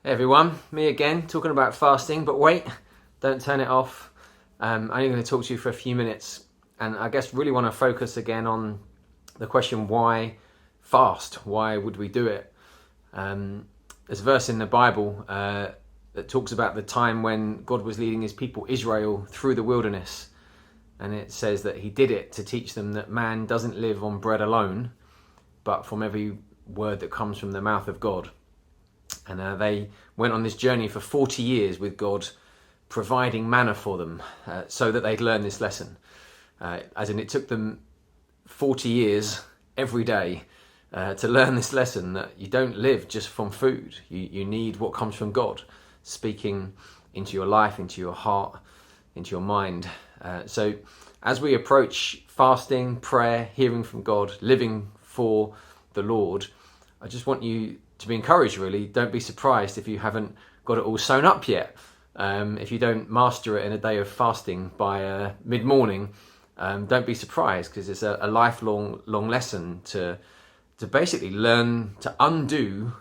Hey everyone, me again, talking about fasting, but wait, don't turn it off. I'm only going to talk to you for a few minutes, and I guess really want to focus again on the question, why fast? Why would we do it? There's a verse in the Bible that talks about the time when God was leading his people Israel through the wilderness, and it says that he did it to teach them that man doesn't live on bread alone, but from every word that comes from the mouth of God. And they went on this journey for 40 years with God providing manna for them so that they'd learn this lesson. As in, it took them 40 years every day to learn this lesson that you don't live just from food. You need what comes from God, speaking into your life, into your heart, into your mind. So as we approach fasting, prayer, hearing from God, living for the Lord, I just want you to be encouraged, really. Don't be surprised if you haven't got it all sewn up yet. If you don't master it in a day of fasting by mid-morning, don't be surprised, because it's a lifelong lesson to basically learn to undo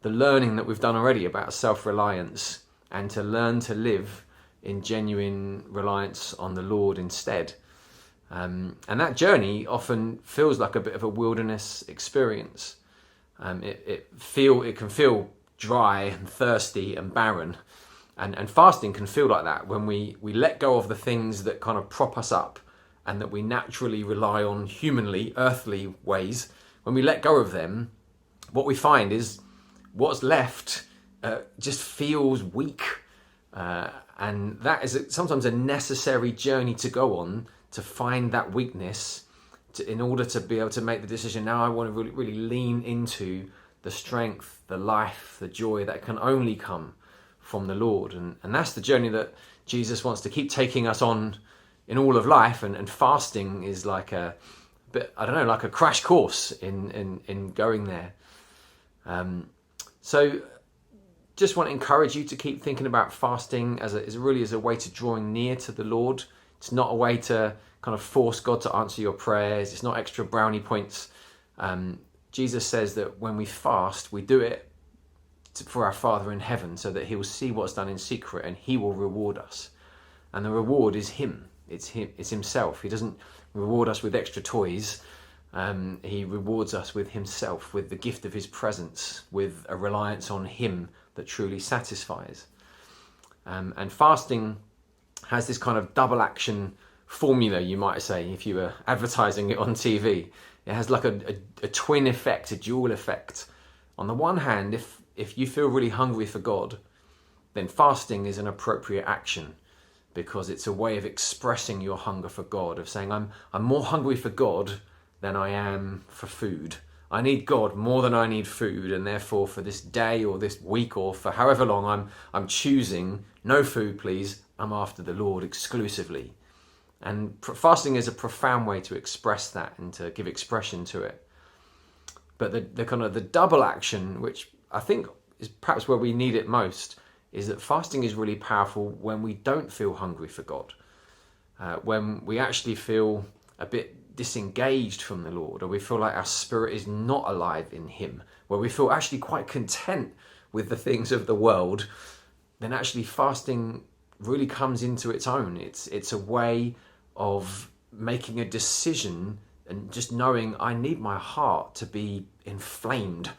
the learning that we've done already about self-reliance, and to learn to live in genuine reliance on the Lord instead. And that journey often feels like a bit of a wilderness experience. It can feel dry and thirsty and barren, and fasting can feel like that when we let go of the things that kind of prop us up and that we naturally rely on humanly, earthly ways. When we let go of them, what we find is what's left just feels weak, and that is sometimes a necessary journey to go on, to find that weakness, in order to be able to make the decision, now I want to really lean into the strength, the life, the joy that can only come from the Lord. And that's the journey that Jesus wants to keep taking us on in all of life. And fasting is like a bit, I don't know, like a crash course in going there. So just want to encourage you to keep thinking about fasting as a way to drawing near to the Lord. It's not a way to kind of force God to answer your prayers. It's not extra brownie points. Jesus says that when we fast, we do it for our Father in heaven, so that he will see what's done in secret and he will reward us. And the reward is him. It's himself. He doesn't reward us with extra toys. He rewards us with himself, with the gift of his presence, with a reliance on him that truly satisfies. And fasting has this kind of double action formula, you might say, if you were advertising it on TV. It has like a twin effect, a dual effect. On the one hand, if you feel really hungry for God, then fasting is an appropriate action, because it's a way of expressing your hunger for God, of saying, I'm more hungry for God than I am for food. I need God more than I need food, and therefore for this day or this week or for however long, I'm choosing no food, please. I'm after the Lord exclusively. And fasting is a profound way to express that and to give expression to it. But the kind of the double action, which I think is perhaps where we need it most, is that fasting is really powerful when we don't feel hungry for God, when we actually feel a bit disengaged from the Lord, or we feel like our spirit is not alive in him, where we feel actually quite content with the things of the world. Then actually fasting really comes into its own. It's a way of making a decision and just knowing, I need my heart to be inflamed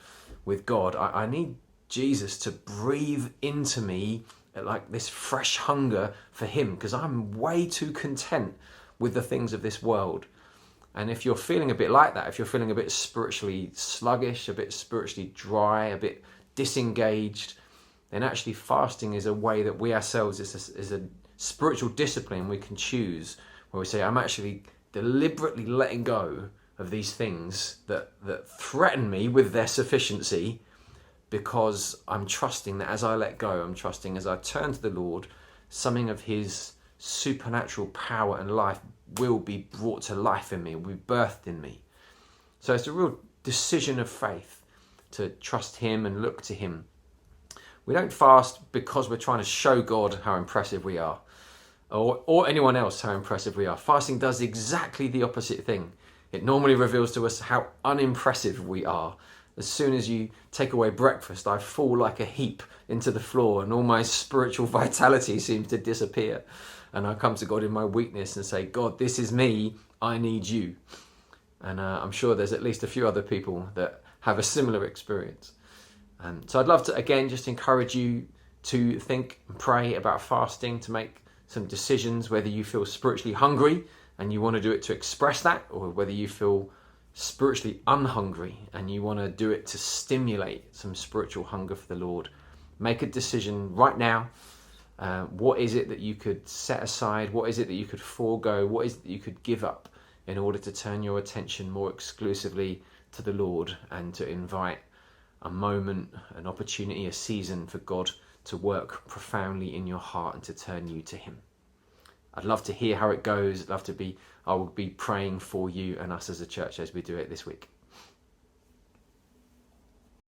with God. I need Jesus to breathe into me like this fresh hunger for him, because I'm way too content with the things of this world. And if you're feeling a bit like that, if you're feeling a bit spiritually sluggish, a bit spiritually dry, a bit disengaged, then actually fasting is a way that we ourselves, is a spiritual discipline we can choose, where we say, I'm actually deliberately letting go of these things that threaten me with their sufficiency, because I'm trusting that as I let go, I'm trusting as I turn to the Lord, something of his supernatural power and life will be brought to life in me, will be birthed in me. So it's a real decision of faith to trust him and look to him. We don't fast because we're trying to show God how impressive we are, or anyone else how impressive we are. Fasting does exactly the opposite thing. It normally reveals to us how unimpressive we are, As soon as you take away breakfast, I fall like a heap into the floor and all my spiritual vitality seems to disappear. And I come to God in my weakness and say, God, this is me, I need you. And I'm sure there's at least a few other people that have a similar experience. So I'd love to, again, just encourage you to think and pray about fasting, to make some decisions, whether you feel spiritually hungry and you want to do it to express that, or whether you feel spiritually unhungry and you want to do it to stimulate some spiritual hunger for the Lord. Make a decision right now. What is it that you could set aside? What is it that you could forego? What is it that you could give up in order to turn your attention more exclusively to the Lord and to invite a moment, an opportunity, a season for God to work profoundly in your heart and to turn you to him? I'd love to hear how it goes. I will be praying for you and us as a church as we do it this week.